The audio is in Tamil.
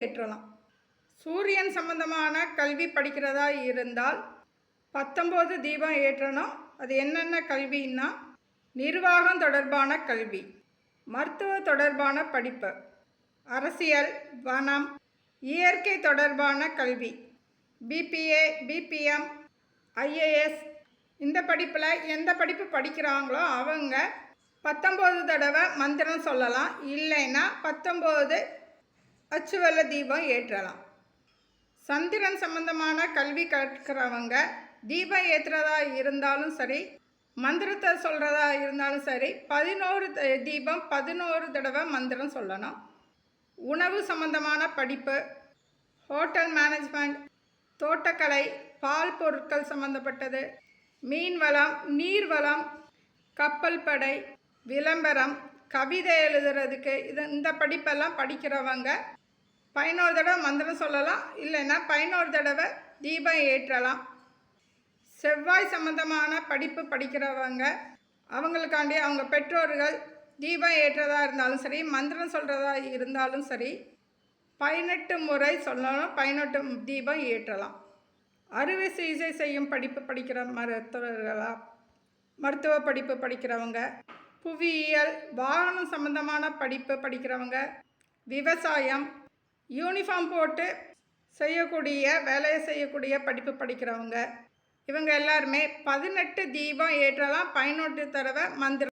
ஏற்றலாம். சூரியன் சம்பந்தமான கல்வி படிக்கிறதா இருந்தால் 19 தீபம் ஏற்றணும். அது என்னென்ன கல்வின்னா, நிர்வாகம் தொடர்பான கல்வி, மருத்துவ தொடர்பான படிப்பு, அரசியல், வனம், இயற்கை தொடர்பான கல்வி, பிபிஏ, பிபிஎம், ஐஏஎஸ். இந்த படிப்பில் எந்த படிப்பு படிக்கிறாங்களோ அவங்க 19 தடவை மந்திரம் சொல்லலாம். இல்லைன்னா 19 அச்சுவல்ல தீபம் ஏற்றலாம். சந்திரன் சம்பந்தமான கல்வி கற்கிறவங்க தீபம் ஏற்றுறதா இருந்தாலும் சரி, மந்திரத்தை சொல்கிறதா இருந்தாலும் சரி, 11 தீபம் 11 தடவை மந்திரம் சொல்லணும். உணவு சம்பந்தமான படிப்பு, ஹோட்டல் மேனேஜ்மெண்ட், தோட்டக்கலை, பால் பொருட்கள் சம்பந்தப்பட்டது, மீன் வளம், நீர் வளம், கப்பல் படை, விளம்பரம், கவிதை எழுதுறதுக்கு இந்த படிப்பெல்லாம் படிக்கிறவங்க 11 தடவை மந்திரம் சொல்லலாம். இல்லைன்னா 11 தடவை தீபம் ஏற்றலாம். செவ்வாய் சம்பந்தமான படிப்பு படிக்கிறவங்க அவங்களுக்காண்டி அவங்க பெற்றோர்கள் தீபம் ஏற்றதா இருந்தாலும் சரி, மந்திரம் சொல்கிறதா இருந்தாலும் சரி 18 முறை சொல்லணும். 18 தீபம் ஏற்றலாம். அறுவை சிகிச்சை செய்யும் படிப்பு படிக்கிற மருத்துவ படிப்பு படிக்கிறவங்க, புவியியல், வாகனம் சம்பந்தமான படிப்பு படிக்கிறவங்க, விவசாயம், யூனிஃபார்ம் போட்டு வேலையை செய்யக்கூடிய படிப்பு படிக்கிறவங்க, இவங்க எல்லாருமே 18 தீபம் ஏற்றலாம். 18 தடவை மந்திரம்